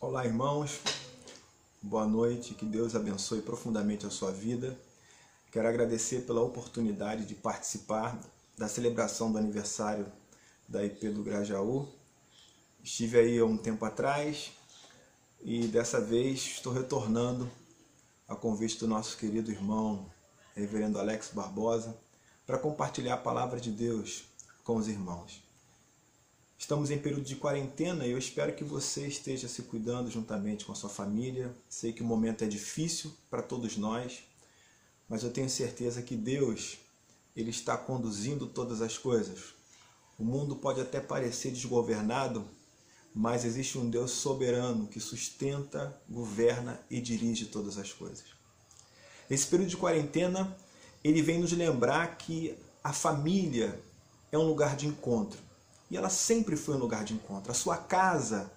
Olá, irmãos, boa noite, que Deus abençoe profundamente a sua vida. Quero agradecer pela oportunidade de participar da celebração do aniversário da IP do Grajaú. Estive aí há um tempo atrás e dessa vez estou retornando a convite do nosso querido irmão, reverendo Alex Barbosa, para compartilhar a palavra de Deus com os irmãos. Estamos em período de quarentena e eu espero que você esteja se cuidando juntamente com a sua família. Sei que o momento é difícil para todos nós, mas eu tenho certeza que Deus, Ele está conduzindo todas as coisas. O mundo pode até parecer desgovernado, mas existe um Deus soberano que sustenta, governa e dirige todas as coisas. Esse período de quarentena, ele vem nos lembrar que a família é um lugar de encontro. E ela sempre foi um lugar de encontro. A sua casa,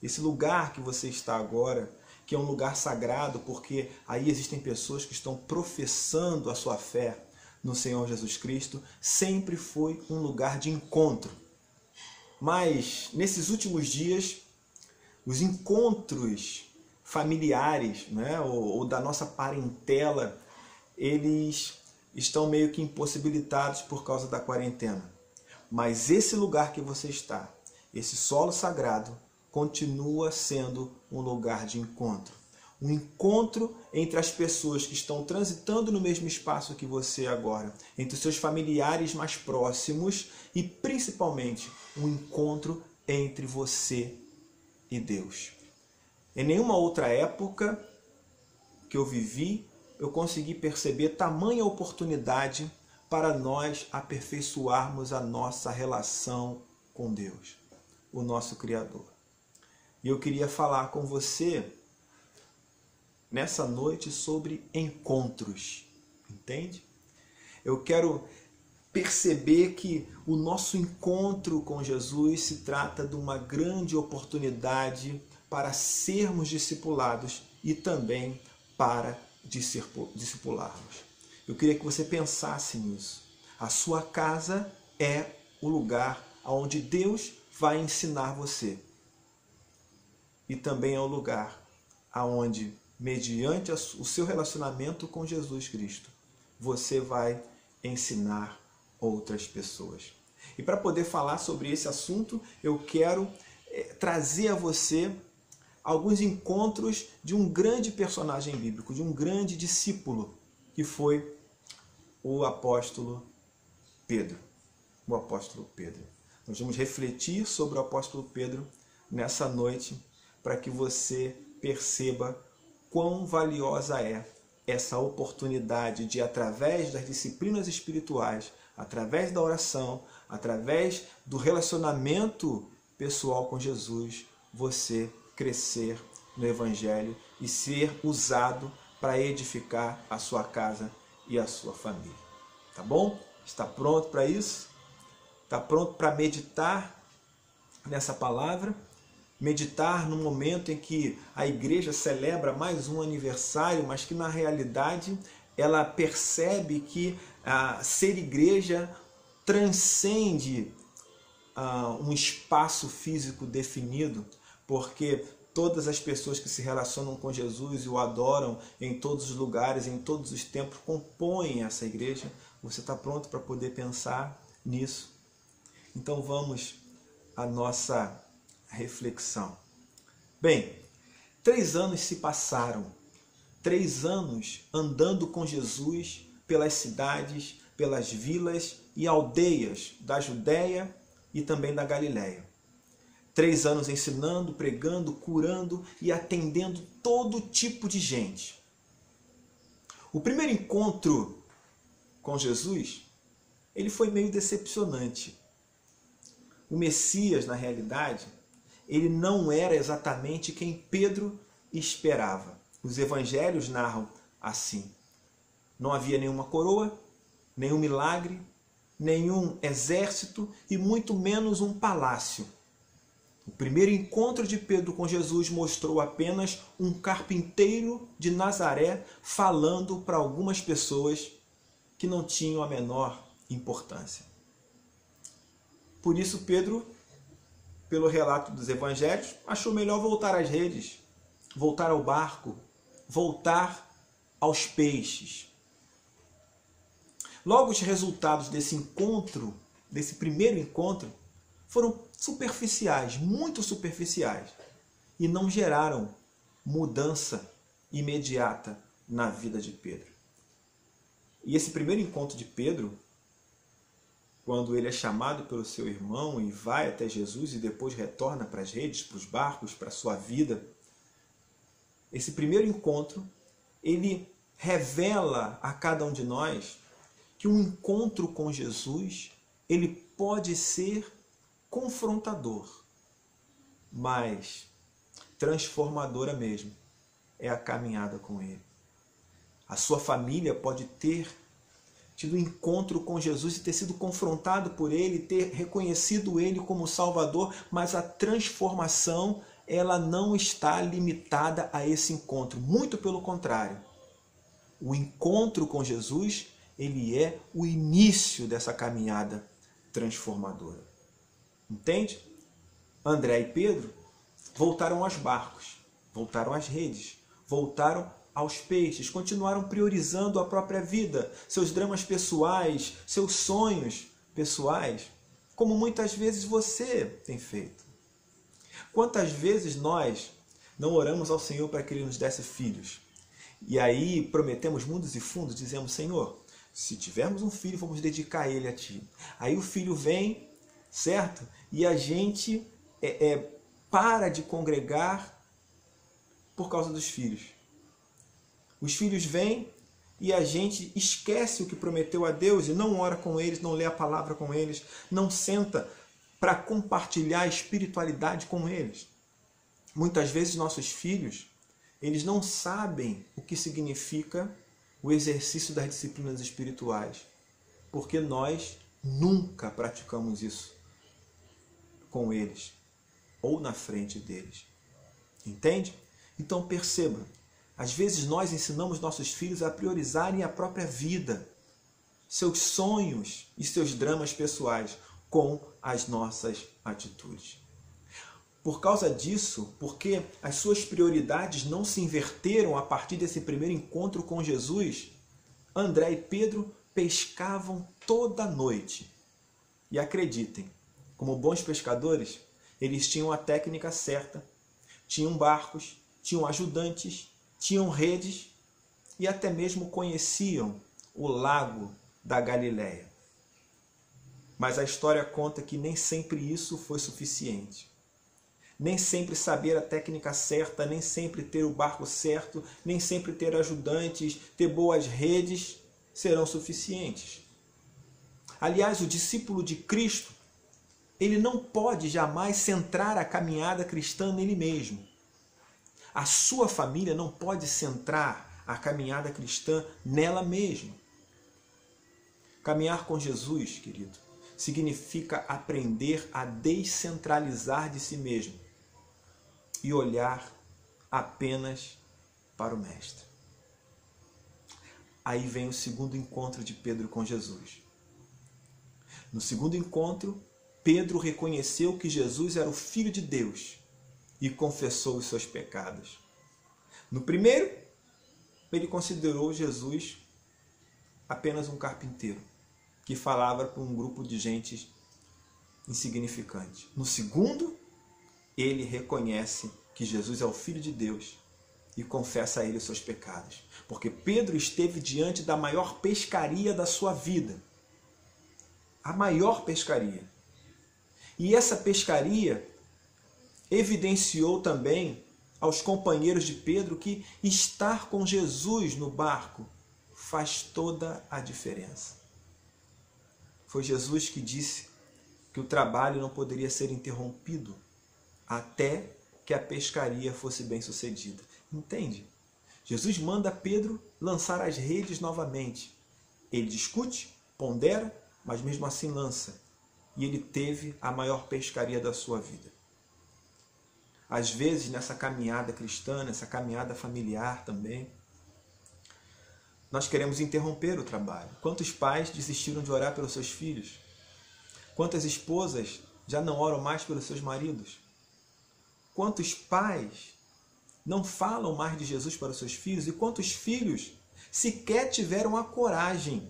esse lugar que você está agora, que é um lugar sagrado, porque aí existem pessoas que estão professando a sua fé no Senhor Jesus Cristo, sempre foi um lugar de encontro. Mas, nesses últimos dias, os encontros familiares, né, ou da nossa parentela, eles estão meio que impossibilitados por causa da quarentena. Mas esse lugar que você está, esse solo sagrado, continua sendo um lugar de encontro. Um encontro entre as pessoas que estão transitando no mesmo espaço que você agora, entre os seus familiares mais próximos e principalmente um encontro entre você e Deus. Em nenhuma outra época que eu vivi, eu consegui perceber tamanha oportunidade para nós aperfeiçoarmos a nossa relação com Deus, o nosso Criador. E eu queria falar com você nessa noite sobre encontros, entende? Eu quero perceber que o nosso encontro com Jesus se trata de uma grande oportunidade para sermos discipulados e também para discipularmos. Eu queria que você pensasse nisso. A sua casa é o lugar onde Deus vai ensinar você. E também é o lugar onde, mediante o seu relacionamento com Jesus Cristo, você vai ensinar outras pessoas. E para poder falar sobre esse assunto, eu quero trazer a você alguns encontros de um grande personagem bíblico, de um grande discípulo, que foi o apóstolo Pedro. O apóstolo Pedro. Nós vamos refletir sobre o apóstolo Pedro nessa noite para que você perceba quão valiosa é essa oportunidade de, através das disciplinas espirituais, através da oração, através do relacionamento pessoal com Jesus, você crescer no Evangelho e ser usado para edificar a sua casa e a sua família. Tá bom? Está pronto para isso? Está pronto para meditar nessa palavra? Meditar no momento em que a igreja celebra mais um aniversário, mas que na realidade ela percebe que ser igreja transcende um espaço físico definido, porque todas as pessoas que se relacionam com Jesus e o adoram em todos os lugares, em todos os tempos, compõem essa igreja. Você está pronto para poder pensar nisso? Então vamos à nossa reflexão. Bem, 3 anos se passaram. 3 anos andando com Jesus pelas cidades, pelas vilas e aldeias da Judéia e também da Galiléia. 3 anos ensinando, pregando, curando e atendendo todo tipo de gente. O primeiro encontro com Jesus, ele foi meio decepcionante. O Messias, na realidade, ele não era exatamente quem Pedro esperava. Os evangelhos narram assim. Não havia nenhuma coroa, nenhum milagre, nenhum exército e muito menos um palácio. O primeiro encontro de Pedro com Jesus mostrou apenas um carpinteiro de Nazaré falando para algumas pessoas que não tinham a menor importância. Por isso Pedro, pelo relato dos evangelhos, achou melhor voltar às redes, voltar ao barco, voltar aos peixes. Logo, os resultados desse encontro, desse primeiro encontro, foram superficiais, muito superficiais, e não geraram mudança imediata na vida de Pedro. E esse primeiro encontro de Pedro, quando ele é chamado pelo seu irmão e vai até Jesus e depois retorna para as redes, para os barcos, para a sua vida, esse primeiro encontro, ele revela a cada um de nós que um encontro com Jesus, ele pode ser confrontador, mas transformadora mesmo é a caminhada com ele. A sua família pode ter tido um encontro com Jesus e ter sido confrontado por ele, ter reconhecido ele como Salvador, mas a transformação, ela não está limitada a esse encontro. Muito pelo contrário. O encontro com Jesus, ele é o início dessa caminhada transformadora. Entende? André e Pedro voltaram aos barcos, voltaram às redes, voltaram aos peixes, continuaram priorizando a própria vida, seus dramas pessoais, seus sonhos pessoais, como muitas vezes você tem feito. Quantas vezes nós não oramos ao Senhor para que Ele nos desse filhos? E aí prometemos mundos e fundos, dizemos: Senhor, se tivermos um filho, vamos dedicar ele a Ti. Aí o filho vem, certo? E a gente para de congregar por causa dos filhos. Os filhos vêm e a gente esquece o que prometeu a Deus e não ora com eles, não lê a palavra com eles, não senta para compartilhar a espiritualidade com eles. Muitas vezes nossos filhos, eles não sabem o que significa o exercício das disciplinas espirituais, porque nós nunca praticamos isso com eles ou na frente deles. Entende? Então perceba, às vezes nós ensinamos nossos filhos a priorizarem a própria vida, seus sonhos e seus dramas pessoais com as nossas atitudes. Por causa disso, porque as suas prioridades não se inverteram a partir desse primeiro encontro com Jesus, André e Pedro pescavam toda noite. E acreditem, como bons pescadores, eles tinham a técnica certa, tinham barcos, tinham ajudantes, tinham redes e até mesmo conheciam o lago da Galileia. Mas a história conta que nem sempre isso foi suficiente. Nem sempre saber a técnica certa, nem sempre ter o barco certo, nem sempre ter ajudantes, ter boas redes serão suficientes. Aliás, o discípulo de Cristo, ele não pode jamais centrar a caminhada cristã nele mesmo. A sua família não pode centrar a caminhada cristã nela mesma. Caminhar com Jesus, querido, significa aprender a descentralizar de si mesmo e olhar apenas para o Mestre. Aí vem o segundo encontro de Pedro com Jesus. No segundo encontro, Pedro reconheceu que Jesus era o Filho de Deus e confessou os seus pecados. No primeiro, ele considerou Jesus apenas um carpinteiro que falava para um grupo de gente insignificante. No segundo, ele reconhece que Jesus é o Filho de Deus e confessa a ele os seus pecados. Porque Pedro esteve diante da maior pescaria da sua vida. A maior pescaria. E essa pescaria evidenciou também aos companheiros de Pedro que estar com Jesus no barco faz toda a diferença. Foi Jesus que disse que o trabalho não poderia ser interrompido até que a pescaria fosse bem sucedida. Entende? Jesus manda Pedro lançar as redes novamente. Ele discute, pondera, mas mesmo assim lança. E ele teve a maior pescaria da sua vida. Às vezes, nessa caminhada cristã, nessa caminhada familiar também, nós queremos interromper o trabalho. Quantos pais desistiram de orar pelos seus filhos? Quantas esposas já não oram mais pelos seus maridos? Quantos pais não falam mais de Jesus para os seus filhos? E quantos filhos sequer tiveram a coragem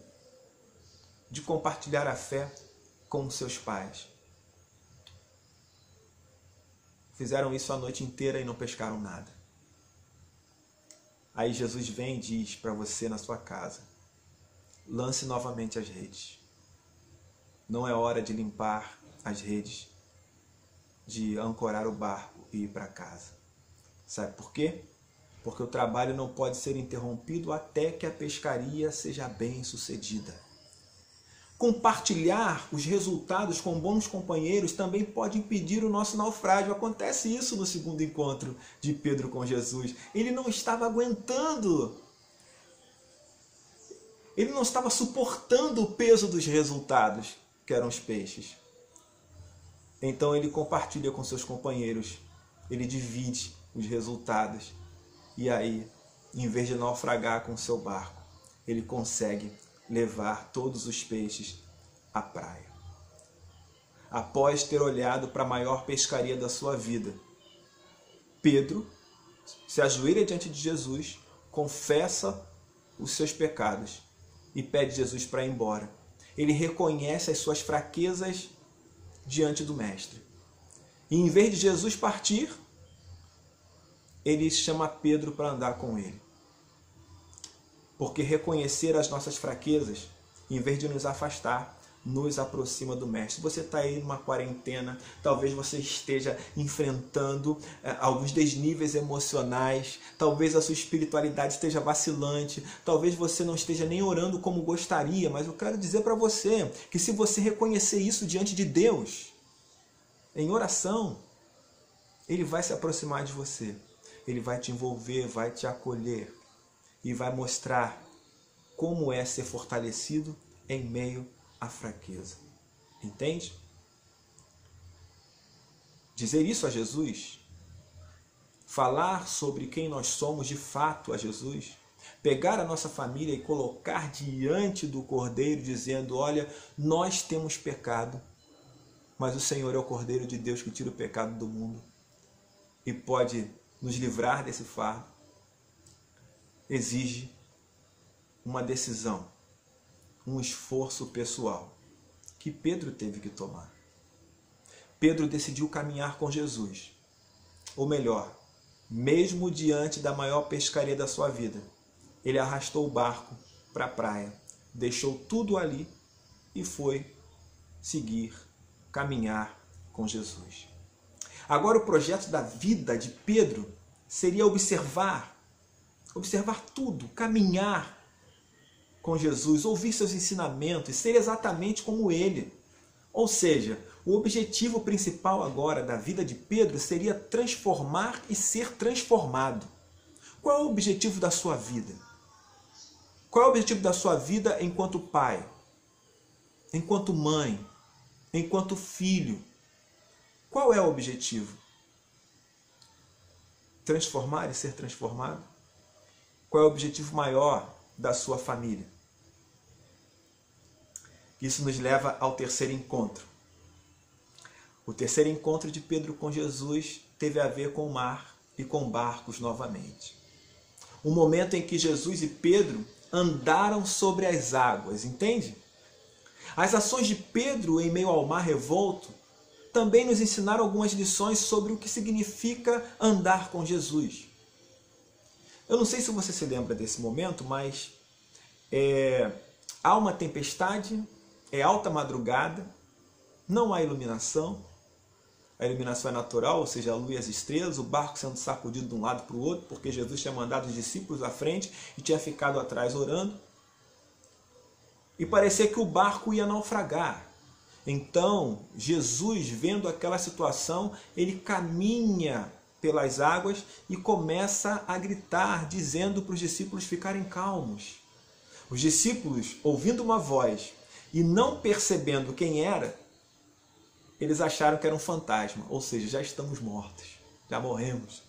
de compartilhar a fé com os seus pais? Fizeram isso a noite inteira e não pescaram nada. Aí Jesus vem e diz para você na sua casa: lance novamente as redes. Não é hora de limpar as redes, de ancorar o barco e ir para casa. Sabe por quê? Porque o trabalho não pode ser interrompido até que a pescaria seja bem sucedida. Compartilhar os resultados com bons companheiros também pode impedir o nosso naufrágio. Acontece isso no segundo encontro de Pedro com Jesus. Ele não estava aguentando. Ele não estava suportando o peso dos resultados, que eram os peixes. Então ele compartilha com seus companheiros. Ele divide os resultados. E aí, em vez de naufragar com seu barco, ele consegue levar todos os peixes à praia. Após ter olhado para a maior pescaria da sua vida, Pedro se ajoelha diante de Jesus, confessa os seus pecados e pede Jesus para ir embora. Ele reconhece as suas fraquezas diante do Mestre. E em vez de Jesus partir, ele chama Pedro para andar com ele. Porque reconhecer as nossas fraquezas, em vez de nos afastar, nos aproxima do Mestre. Você está aí numa quarentena, talvez você esteja enfrentando alguns desníveis emocionais, talvez a sua espiritualidade esteja vacilante, talvez você não esteja nem orando como gostaria, mas eu quero dizer para você que se você reconhecer isso diante de Deus, em oração, Ele vai se aproximar de você, Ele vai te envolver, vai te acolher e vai mostrar como é ser fortalecido em meio à fraqueza. Entende? Dizer isso a Jesus, falar sobre quem nós somos de fato a Jesus, pegar a nossa família e colocar diante do Cordeiro dizendo: olha, nós temos pecado, mas o Senhor é o Cordeiro de Deus que tira o pecado do mundo e pode nos livrar desse fardo, exige uma decisão, um esforço pessoal que Pedro teve que tomar. Pedro decidiu caminhar com Jesus. Ou melhor, mesmo diante da maior pescaria da sua vida, ele arrastou o barco para a praia, deixou tudo ali e foi seguir, caminhar com Jesus. Agora o projeto da vida de Pedro seria observar tudo, caminhar com Jesus, ouvir seus ensinamentos, ser exatamente como ele. Ou seja, o objetivo principal agora da vida de Pedro seria transformar e ser transformado. Qual é o objetivo da sua vida? Qual é o objetivo da sua vida enquanto pai, enquanto mãe, enquanto filho? Qual é o objetivo? Transformar e ser transformado? Qual é o objetivo maior da sua família? Isso nos leva ao terceiro encontro. O terceiro encontro de Pedro com Jesus teve a ver com o mar e com barcos novamente. Um momento em que Jesus e Pedro andaram sobre as águas, entende? As ações de Pedro em meio ao mar revolto também nos ensinaram algumas lições sobre o que significa andar com Jesus. Eu não sei se você se lembra desse momento, mas há uma tempestade, é alta madrugada, não há iluminação. A iluminação é natural, ou seja, a lua e as estrelas, o barco sendo sacudido de um lado para o outro, porque Jesus tinha mandado os discípulos à frente e tinha ficado atrás orando. E parecia que o barco ia naufragar. Então, Jesus, vendo aquela situação, ele caminha pelas águas e começa a gritar, dizendo para os discípulos ficarem calmos. Os discípulos, ouvindo uma voz e não percebendo quem era, eles acharam que era um fantasma, ou seja, já estamos mortos, já morremos.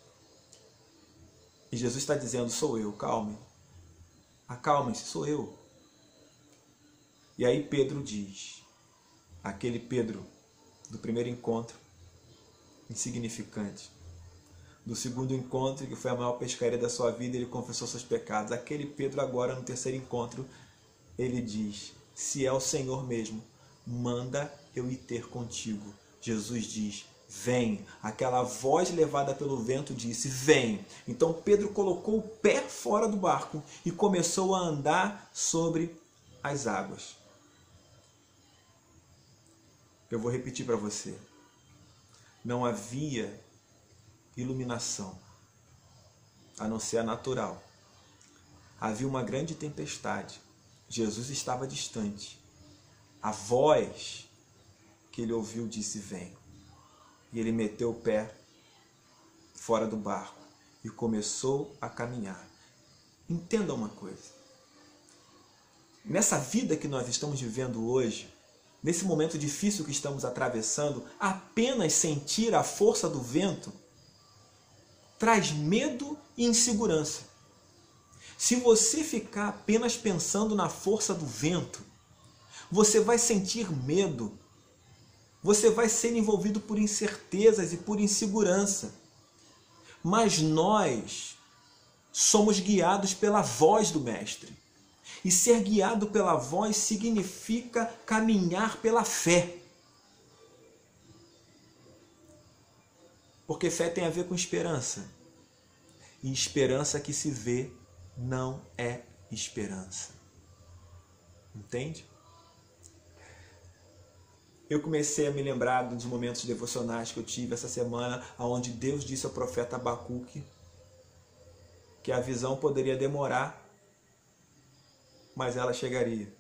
E Jesus está dizendo: sou eu, calmem. Acalmem-se, sou eu. E aí Pedro diz, aquele Pedro do primeiro encontro, insignificante: do segundo encontro, que foi a maior pescaria da sua vida, ele confessou seus pecados. Aquele Pedro agora, no terceiro encontro, ele diz: se é o Senhor mesmo, manda eu ir ter contigo. Jesus diz: vem. Aquela voz levada pelo vento disse: vem. Então Pedro colocou o pé fora do barco e começou a andar sobre as águas. Eu vou repetir para você. Não havia iluminação, a não ser a natural. Havia uma grande tempestade. Jesus estava distante. A voz que ele ouviu disse: vem. E ele meteu o pé fora do barco e começou a caminhar. Entenda uma coisa. Nessa vida que nós estamos vivendo hoje, nesse momento difícil que estamos atravessando, apenas sentir a força do vento traz medo e insegurança. Se você ficar apenas pensando na força do vento, você vai sentir medo, você vai ser envolvido por incertezas e por insegurança. Mas nós somos guiados pela voz do Mestre. E ser guiado pela voz significa caminhar pela fé. Porque fé tem a ver com esperança. E esperança que se vê não é esperança. Entende? Eu comecei a me lembrar dos momentos devocionais que eu tive essa semana, onde Deus disse ao profeta Abacuque que a visão poderia demorar, mas ela chegaria.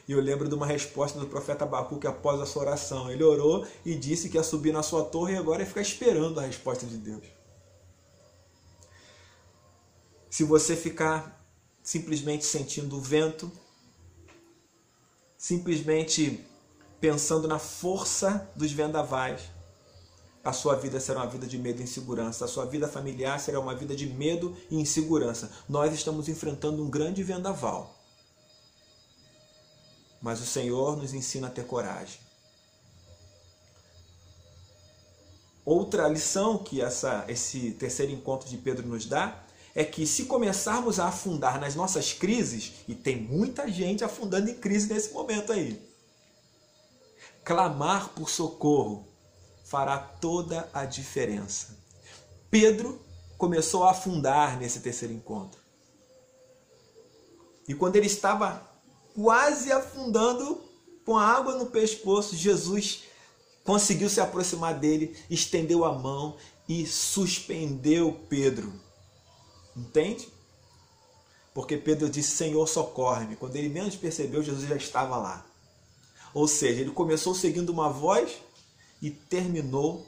E eu lembro de uma resposta do profeta Abacuque após a sua oração. Ele orou e disse que ia subir na sua torre e agora ia ficar esperando a resposta de Deus. Se você ficar simplesmente sentindo o vento, simplesmente pensando na força dos vendavais, a sua vida será uma vida de medo e insegurança. A sua vida familiar será uma vida de medo e insegurança. Nós estamos enfrentando um grande vendaval. Mas o Senhor nos ensina a ter coragem. Outra lição que esse terceiro encontro de Pedro nos dá é que se começarmos a afundar nas nossas crises, e tem muita gente afundando em crise nesse momento aí, clamar por socorro fará toda a diferença. Pedro começou a afundar nesse terceiro encontro. E quando ele estava quase afundando com a água no pescoço, Jesus conseguiu se aproximar dele, estendeu a mão e suspendeu Pedro. Entende? Porque Pedro disse: Senhor, socorre-me. Quando ele menos percebeu, Jesus já estava lá. Ou seja, ele começou seguindo uma voz e terminou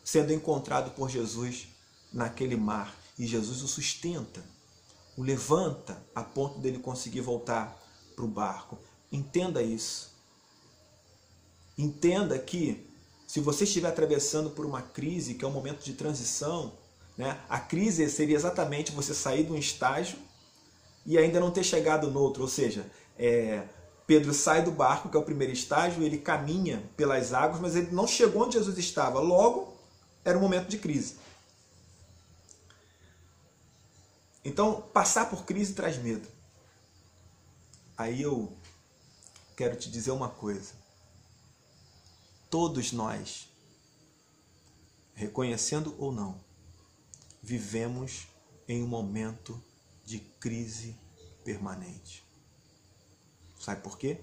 sendo encontrado por Jesus naquele mar. E Jesus o sustenta, o levanta a ponto dele conseguir voltar para o barco. Entenda isso. Entenda que se você estiver atravessando por uma crise, que é um momento de transição, né? A crise seria exatamente você sair de um estágio e ainda não ter chegado no outro. Ou seja, Pedro sai do barco, que é o primeiro estágio, ele caminha pelas águas, mas ele não chegou onde Jesus estava. Logo, era um momento de crise. Então, passar por crise traz medo. Aí eu quero te dizer uma coisa. Todos nós, reconhecendo ou não, vivemos em um momento de crise permanente. Sabe por quê?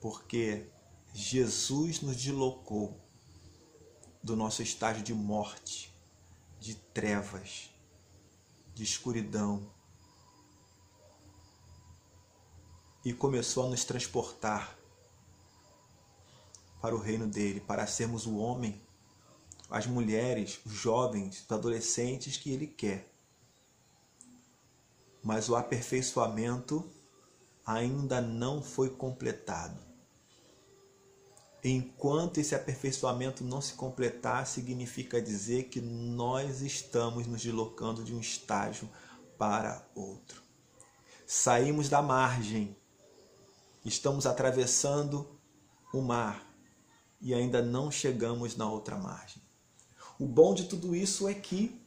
Porque Jesus nos deslocou do nosso estágio de morte, de trevas, de escuridão, e começou a nos transportar para o reino dele, para sermos o homem, as mulheres, os jovens, os adolescentes que ele quer. Mas o aperfeiçoamento ainda não foi completado. Enquanto esse aperfeiçoamento não se completar, significa dizer que nós estamos nos deslocando de um estágio para outro. Saímos da margem, estamos atravessando o mar e ainda não chegamos na outra margem. O bom de tudo isso é que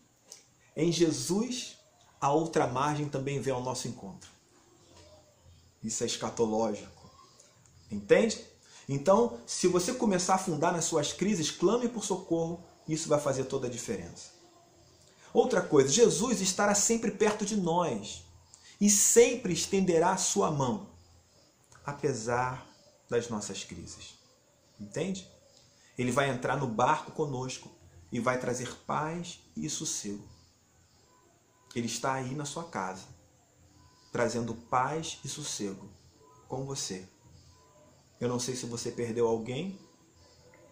em Jesus a outra margem também vem ao nosso encontro. Isso é escatológico. Entende? Então, se você começar a afundar nas suas crises, clame por socorro, isso vai fazer toda a diferença. Outra coisa, Jesus estará sempre perto de nós e sempre estenderá a sua mão, apesar das nossas crises. Entende? Ele vai entrar no barco conosco e vai trazer paz e sossego. Ele está aí na sua casa, trazendo paz e sossego com você. Eu não sei se você perdeu alguém,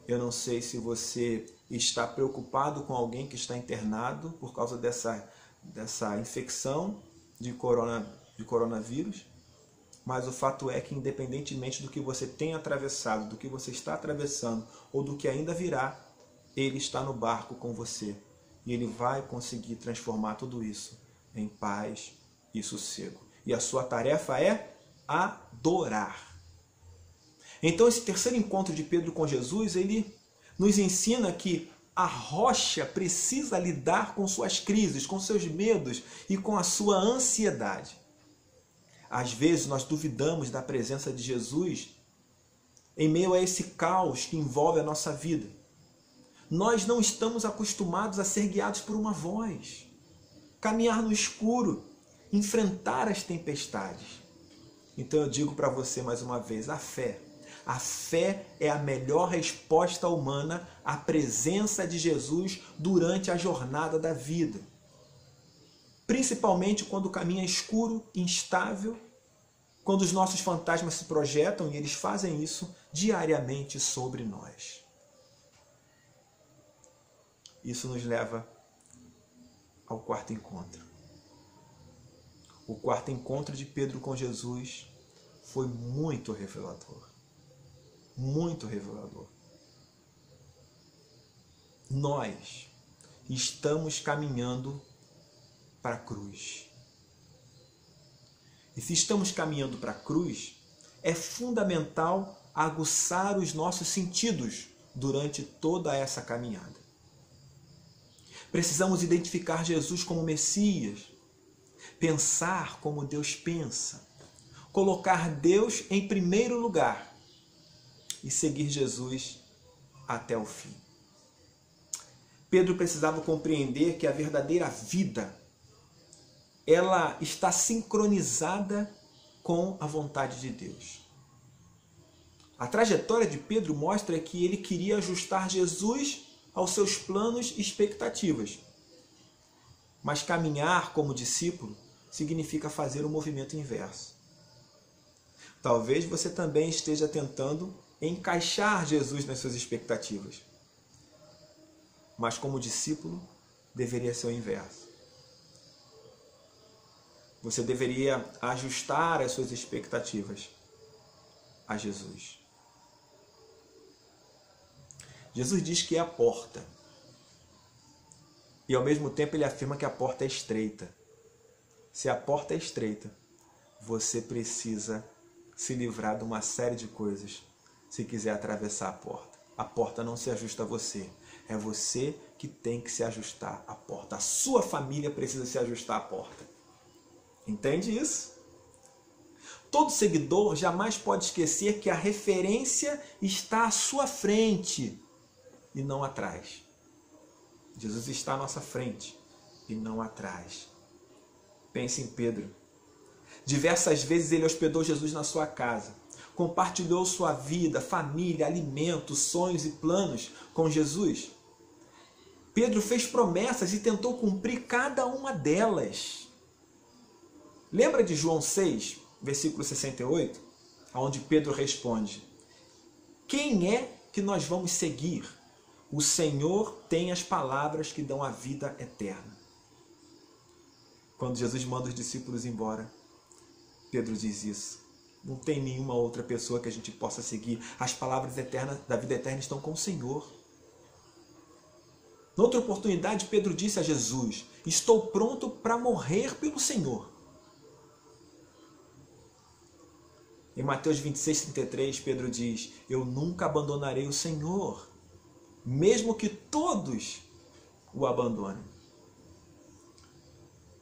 eu não sei se você está preocupado com alguém que está internado por causa dessa infecção de coronavírus, mas o fato é que independentemente do que você tem atravessado, do que você está atravessando ou do que ainda virá, Ele está no barco com você e Ele vai conseguir transformar tudo isso em paz e sossego. E a sua tarefa é adorar. Então esse terceiro encontro de Pedro com Jesus, ele nos ensina que a rocha precisa lidar com suas crises, com seus medos e com a sua ansiedade. Às vezes nós duvidamos da presença de Jesus em meio a esse caos que envolve a nossa vida. Nós não estamos acostumados a ser guiados por uma voz, caminhar no escuro, enfrentar as tempestades. Então eu digo para você mais uma vez, a fé é a melhor resposta humana à presença de Jesus durante a jornada da vida. Principalmente quando o caminho é escuro, instável, quando os nossos fantasmas se projetam, e eles fazem isso diariamente sobre nós. Isso nos leva ao quarto encontro. O quarto encontro de Pedro com Jesus foi muito revelador. Muito revelador. Nós estamos caminhando para a cruz. E se estamos caminhando para a cruz, é fundamental aguçar os nossos sentidos durante toda essa caminhada. Precisamos identificar Jesus como Messias, pensar como Deus pensa, colocar Deus em primeiro lugar e seguir Jesus até o fim. Pedro precisava compreender que a verdadeira vida, ela está sincronizada com a vontade de Deus. A trajetória de Pedro mostra que ele queria ajustar Jesus aos seus planos e expectativas. Mas caminhar como discípulo significa fazer o movimento inverso. Talvez você também esteja tentando encaixar Jesus nas suas expectativas. Mas como discípulo, deveria ser o inverso. Você deveria ajustar as suas expectativas a Jesus. Jesus diz que é a porta. E ao mesmo tempo ele afirma que a porta é estreita. Se a porta é estreita, você precisa se livrar de uma série de coisas se quiser atravessar a porta. A porta não se ajusta a você. É você que tem que se ajustar à porta. A sua família precisa se ajustar à porta. Entende isso? Todo seguidor jamais pode esquecer que a referência está à sua frente e não atrás. Jesus está à nossa frente e não atrás. Pense em Pedro. Diversas vezes ele hospedou Jesus na sua casa, compartilhou sua vida, família, alimentos, sonhos e planos com Jesus. Pedro fez promessas e tentou cumprir cada uma delas. Lembra de João 6, versículo 68, onde Pedro responde: quem é que nós vamos seguir? O Senhor tem as palavras que dão a vida eterna. Quando Jesus manda os discípulos embora, Pedro diz isso. Não tem nenhuma outra pessoa que a gente possa seguir. As palavras eternas da vida eterna estão com o Senhor. Noutra oportunidade, Pedro disse a Jesus: estou pronto para morrer pelo Senhor. Em Mateus 26:33, Pedro diz: eu nunca abandonarei o Senhor, mesmo que todos o abandone.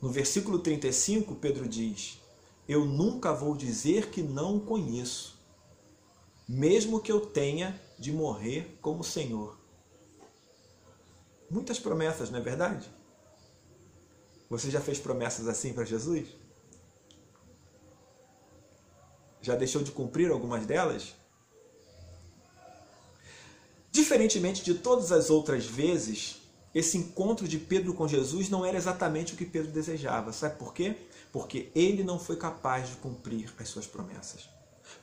No versículo 35, Pedro diz: eu nunca vou dizer que não o conheço, mesmo que eu tenha de morrer como o Senhor. Muitas promessas, não é verdade? Você já fez promessas assim para Jesus? Já deixou de cumprir algumas delas? Diferentemente de todas as outras vezes, esse encontro de Pedro com Jesus não era exatamente o que Pedro desejava. Sabe por quê? Porque ele não foi capaz de cumprir as suas promessas.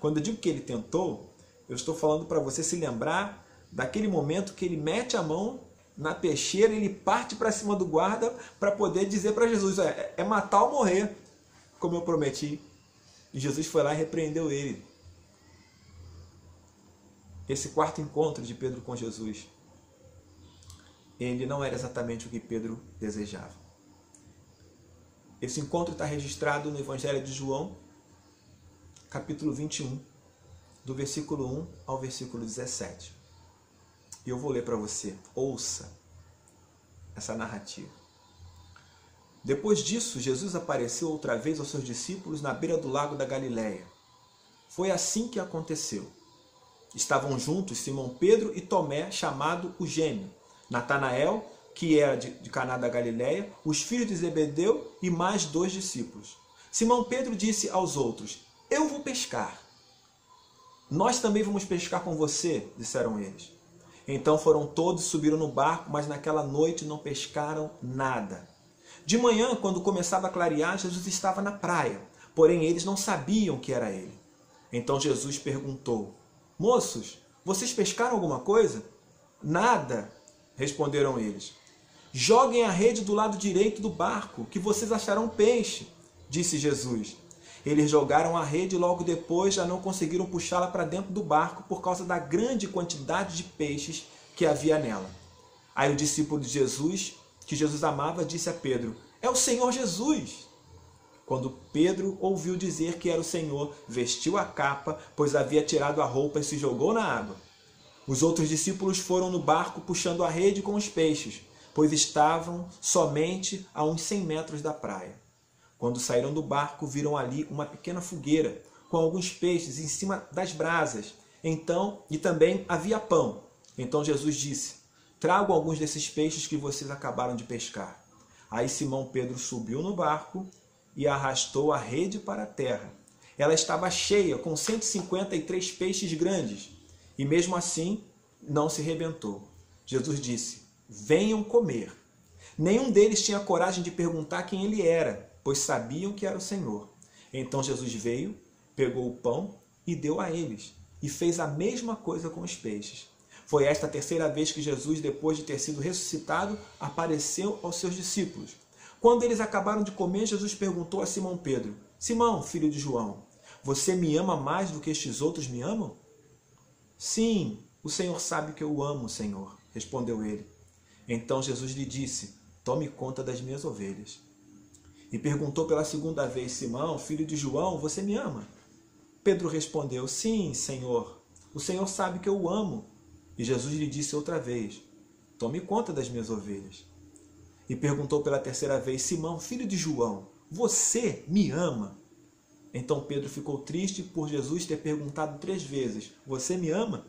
Quando eu digo que ele tentou, eu estou falando para você se lembrar daquele momento que ele mete a mão na peixeira, ele parte para cima do guarda para poder dizer para Jesus: é matar ou morrer, como eu prometi. E Jesus foi lá e repreendeu ele. Esse quarto encontro de Pedro com Jesus, ele não era exatamente o que Pedro desejava. Esse encontro está registrado no Evangelho de João, capítulo 21, do versículo 1 ao versículo 17. E eu vou ler para você. Ouça essa narrativa. Depois disso, Jesus apareceu outra vez aos seus discípulos na beira do lago da Galileia. Foi assim que aconteceu. Estavam juntos Simão Pedro e Tomé, chamado o Gêmeo, Natanael, que era de Caná da Galileia, os filhos de Zebedeu e mais 2 discípulos. Simão Pedro disse aos outros: eu vou pescar. Nós também vamos pescar com você, disseram eles. Então foram todos, subiram no barco, mas naquela noite não pescaram nada. De manhã, quando começava a clarear, Jesus estava na praia, porém eles não sabiam que era ele. Então Jesus perguntou: moços, vocês pescaram alguma coisa? Nada, responderam eles. Joguem a rede do lado direito do barco, que vocês acharão peixe, disse Jesus. Eles jogaram a rede e logo depois já não conseguiram puxá-la para dentro do barco por causa da grande quantidade de peixes que havia nela. Aí o discípulo de Jesus, que Jesus amava, disse a Pedro: é o Senhor Jesus. Quando Pedro ouviu dizer que era o Senhor, vestiu a capa, pois havia tirado a roupa e se jogou na água. Os outros discípulos foram no barco puxando a rede com os peixes, pois estavam somente a uns 100 metros da praia. Quando saíram do barco, viram ali uma pequena fogueira, com alguns peixes em cima das brasas. E também havia pão. Então Jesus disse: tragam alguns desses peixes que vocês acabaram de pescar. Aí Simão Pedro subiu no barco e arrastou a rede para a terra. Ela estava cheia, com 153 peixes grandes, e mesmo assim não se rebentou. Jesus disse: venham comer. Nenhum deles tinha coragem de perguntar quem ele era, pois sabiam que era o Senhor. Então Jesus veio, pegou o pão e deu a eles, e fez a mesma coisa com os peixes. Foi esta a terceira vez que Jesus, depois de ter sido ressuscitado, apareceu aos seus discípulos. Quando eles acabaram de comer, Jesus perguntou a Simão Pedro: Simão, filho de João, você me ama mais do que estes outros me amam? Sim, o Senhor sabe que eu o amo, Senhor, respondeu ele. Então Jesus lhe disse: tome conta das minhas ovelhas. E perguntou pela segunda vez: Simão, filho de João, você me ama? Pedro respondeu: sim, Senhor, o Senhor sabe que eu o amo. E Jesus lhe disse outra vez: tome conta das minhas ovelhas. E perguntou pela terceira vez: Simão, filho de João, você me ama? Então Pedro ficou triste por Jesus ter perguntado 3 vezes: você me ama?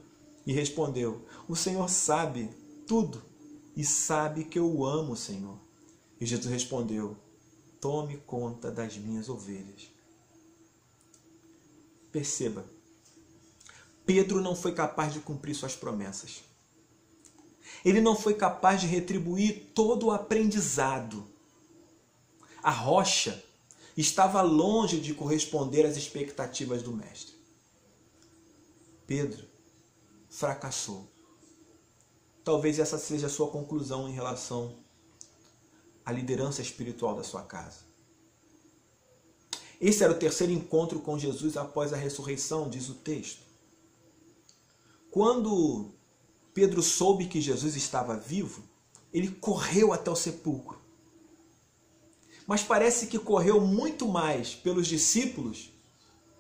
E respondeu: o Senhor sabe tudo e sabe que eu o amo, Senhor. E Jesus respondeu: tome conta das minhas ovelhas. Perceba, Pedro não foi capaz de cumprir suas promessas. Ele não foi capaz de retribuir todo o aprendizado. A rocha estava longe de corresponder às expectativas do mestre. Pedro fracassou. Talvez essa seja a sua conclusão em relação à liderança espiritual da sua casa. Esse era o terceiro encontro com Jesus após a ressurreição, diz o texto. Quando Pedro soube que Jesus estava vivo, ele correu até o sepulcro. Mas parece que correu muito mais pelos discípulos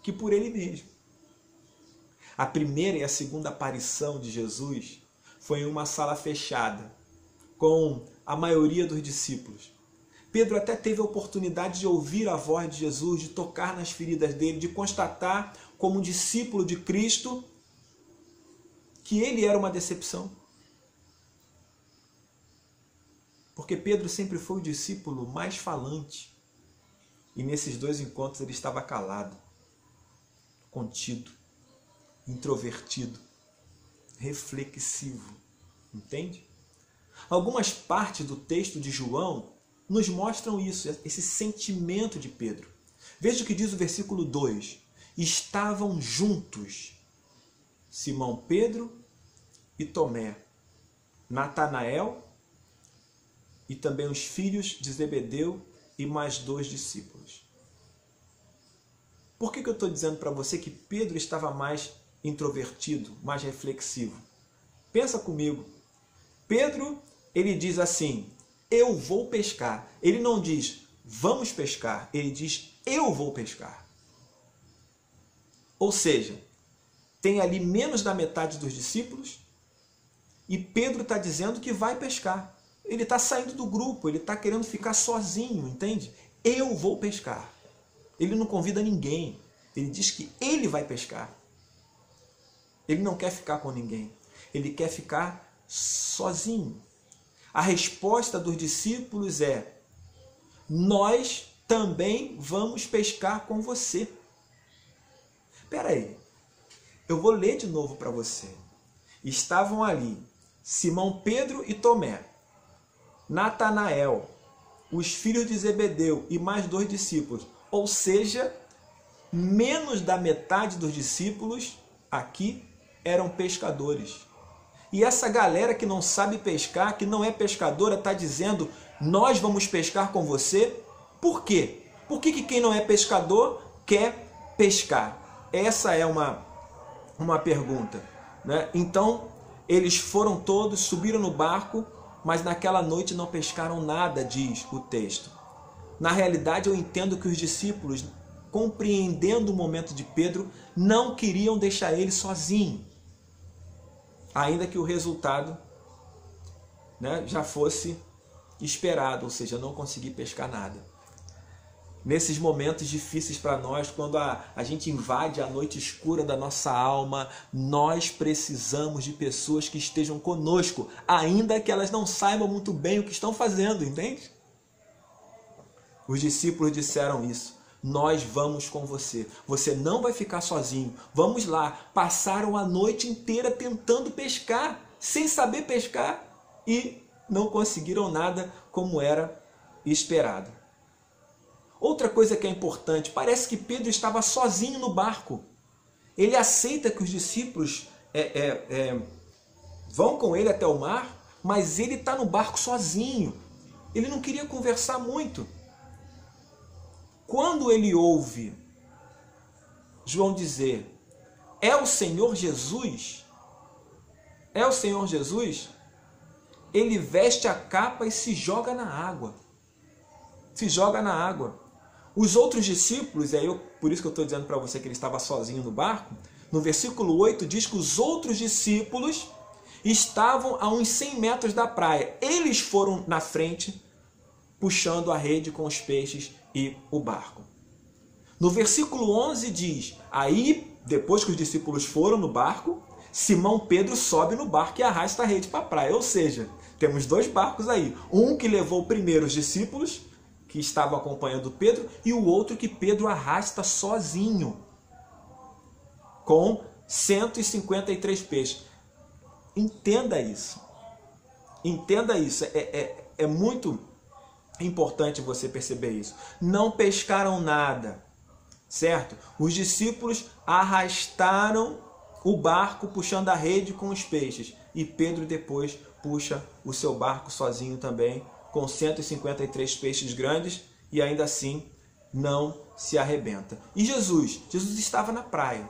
que por ele mesmo. A primeira e a segunda aparição de Jesus foi em uma sala fechada, com a maioria dos discípulos. Pedro até teve a oportunidade de ouvir a voz de Jesus, de tocar nas feridas dele, de constatar como discípulo de Cristo que ele era uma decepção. Porque Pedro sempre foi o discípulo mais falante. E nesses dois encontros ele estava calado, contido, introvertido, reflexivo. Entende? Algumas partes do texto de João nos mostram isso, esse sentimento de Pedro. Veja o que diz o versículo 2. Estavam juntos Simão Pedro e Tomé, Natanael e também os filhos de Zebedeu e mais 2 discípulos. Por que eu estou dizendo para você que Pedro estava mais introvertido, mais reflexivo? Pensa comigo. Pedro, ele diz assim, eu vou pescar. Ele não diz, vamos pescar. Ele diz, eu vou pescar. Ou seja, tem ali menos da metade dos discípulos e Pedro está dizendo que vai pescar. Ele está saindo do grupo, ele está querendo ficar sozinho, entende? Eu vou pescar. Ele não convida ninguém. Ele diz que ele vai pescar. Ele não quer ficar com ninguém. Ele quer ficar sozinho. A resposta dos discípulos é, nós também vamos pescar com você. Espera aí, eu vou ler de novo para você. Estavam ali Simão Pedro e Tomé, Natanael, os filhos de Zebedeu e mais 2 discípulos. Ou seja, menos da metade dos discípulos aqui eram pescadores. E essa galera que não sabe pescar, que não é pescadora, está dizendo, nós vamos pescar com você. Por quê? Por que quem não é pescador quer pescar? Essa é uma pergunta, né? Então, eles foram todos, subiram no barco, mas naquela noite não pescaram nada, diz o texto. Na realidade, eu entendo que os discípulos, compreendendo o momento de Pedro, não queriam deixar ele sozinho. Ainda que o resultado, né, já fosse esperado, ou seja, não consegui pescar nada. Nesses momentos difíceis para nós, quando a gente invade a noite escura da nossa alma, nós precisamos de pessoas que estejam conosco, ainda que elas não saibam muito bem o que estão fazendo, entende? Os discípulos disseram isso. Nós vamos com você. Você não vai ficar sozinho. Vamos lá. Passaram a noite inteira tentando pescar, sem saber pescar, e não conseguiram nada como era esperado. Outra coisa que é importante, parece que Pedro estava sozinho no barco. Ele aceita que os discípulos vão com ele até o mar, mas ele está no barco sozinho. Ele não queria conversar muito. Quando ele ouve João dizer, é o Senhor Jesus, ele veste a capa e se joga na água. Se joga na água. Os outros discípulos, por isso que eu estou dizendo para você que ele estava sozinho no barco, no versículo 8 diz que os outros discípulos estavam a uns 100 metros da praia. Eles foram na frente, puxando a rede com os peixes e o barco. No versículo 11 diz, aí, depois que os discípulos foram no barco, Simão Pedro sobe no barco e arrasta a rede para a praia. Ou seja, temos 2 barcos aí. Um que levou primeiro os discípulos, que estavam acompanhando Pedro, e o outro que Pedro arrasta sozinho, com 153 peixes. Entenda isso. Entenda isso. É muito importante você perceber isso. Não pescaram nada, certo? Os discípulos arrastaram o barco puxando a rede com os peixes. E Pedro depois puxa o seu barco sozinho também, com 153 peixes grandes, e ainda assim não se arrebenta. E Jesus estava na praia.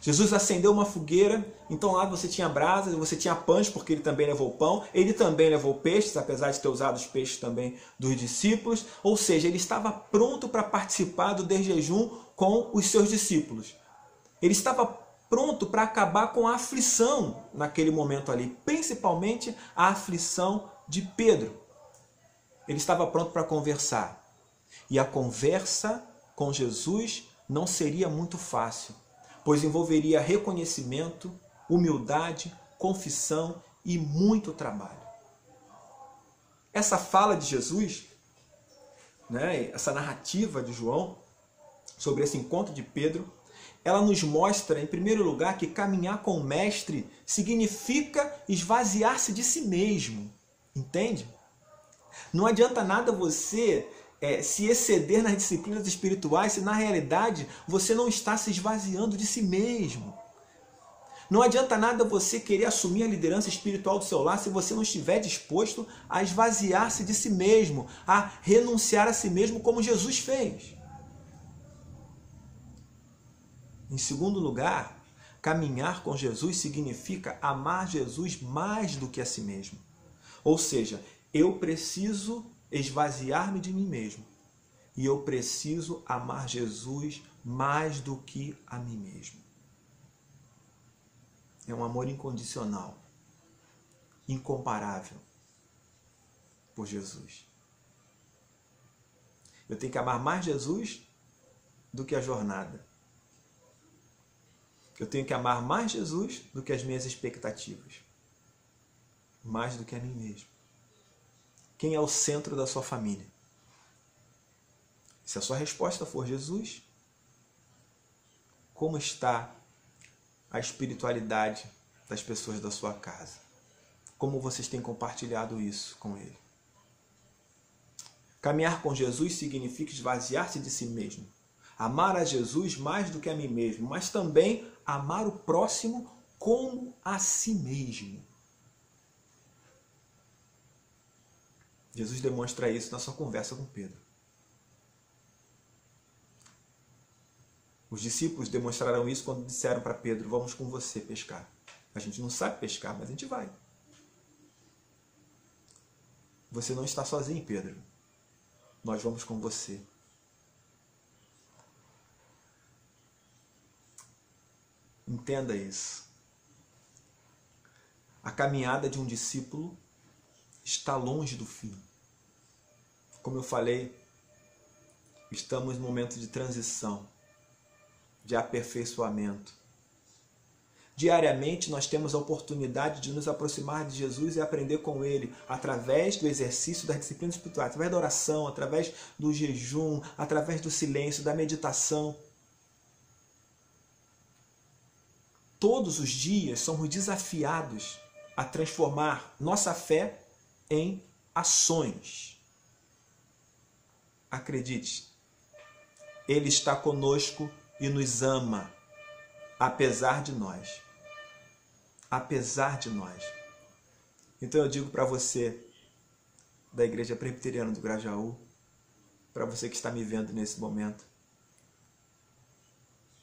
Jesus acendeu uma fogueira, então lá você tinha brasas, você tinha pães, porque ele também levou pão, ele também levou peixes, apesar de ter usado os peixes também dos discípulos, ou seja, ele estava pronto para participar do desjejum com os seus discípulos. Ele estava pronto para acabar com a aflição naquele momento ali, principalmente a aflição de Pedro. Ele estava pronto para conversar. E a conversa com Jesus não seria muito fácil, pois envolveria reconhecimento, humildade, confissão e muito trabalho. Essa fala de Jesus, né, essa narrativa de João sobre esse encontro de Pedro, ela nos mostra, em primeiro lugar, que caminhar com o Mestre significa esvaziar-se de si mesmo. Entende? Não adianta nada você se exceder nas disciplinas espirituais se na realidade você não está se esvaziando de si mesmo. Não adianta nada você querer assumir a liderança espiritual do seu lar se você não estiver disposto a esvaziar-se de si mesmo, a renunciar a si mesmo como Jesus fez. Em segundo lugar, caminhar com Jesus significa amar Jesus mais do que a si mesmo. Ou seja, eu preciso esvaziar-me de mim mesmo e eu preciso amar Jesus mais do que a mim mesmo. É um amor incondicional, incomparável por Jesus. Eu tenho que amar mais Jesus do que a jornada. Eu tenho que amar mais Jesus do que as minhas expectativas. Mais do que a mim mesmo. Quem é o centro da sua família? Se a sua resposta for Jesus, como está a espiritualidade das pessoas da sua casa? Como vocês têm compartilhado isso com ele? Caminhar com Jesus significa esvaziar-se de si mesmo. Amar a Jesus mais do que a mim mesmo, mas também amar o próximo como a si mesmo. Jesus demonstra isso na sua conversa com Pedro. Os discípulos demonstraram isso quando disseram para Pedro: vamos com você pescar. A gente não sabe pescar, mas a gente vai. Você não está sozinho, Pedro. Nós vamos com você. Entenda isso. A caminhada de um discípulo está longe do fim. Como eu falei, estamos num momento de transição, de aperfeiçoamento. Diariamente nós temos a oportunidade de nos aproximar de Jesus e aprender com Ele através do exercício das disciplinas espirituais, através da oração, através do jejum, através do silêncio, da meditação. Todos os dias somos desafiados a transformar nossa fé em ações. Acredite, Ele está conosco e nos ama, apesar de nós. Apesar de nós. Então eu digo para você, da Igreja Presbiteriana do Grajaú, para você que está me vendo nesse momento,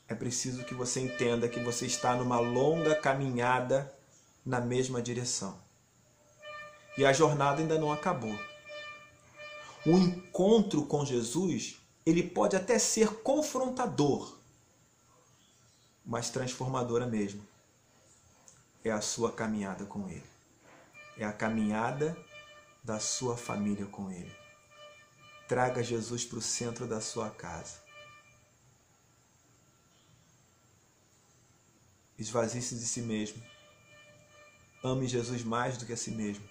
é preciso que você entenda que você está numa longa caminhada na mesma direção. E a jornada ainda não acabou. O encontro com Jesus, ele pode até ser confrontador, mas transformadora mesmo. É a sua caminhada com Ele. É a caminhada da sua família com Ele. Traga Jesus para o centro da sua casa. Esvazie-se de si mesmo. Ame Jesus mais do que a si mesmo.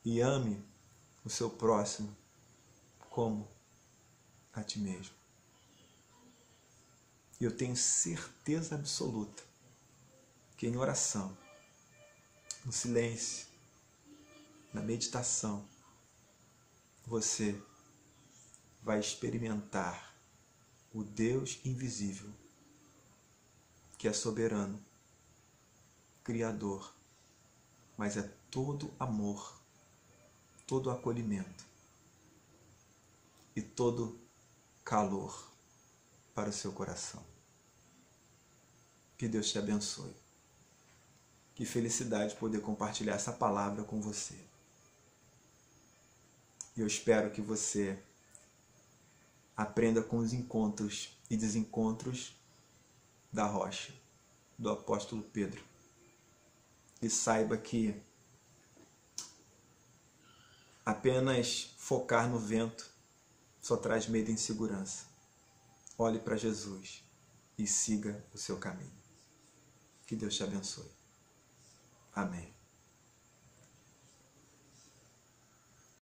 E ame o seu próximo como a ti mesmo. E eu tenho certeza absoluta que em oração, no silêncio, na meditação, você vai experimentar o Deus invisível, que é soberano, criador, mas é todo amor, todo acolhimento e todo calor para o seu coração. Que Deus te abençoe. Que felicidade poder compartilhar essa palavra com você. E eu espero que você aprenda com os encontros e desencontros da rocha, do apóstolo Pedro. E saiba que Apenas focar no vento só traz medo e insegurança. Olhe para Jesus e siga o seu caminho. Que Deus te abençoe. Amém.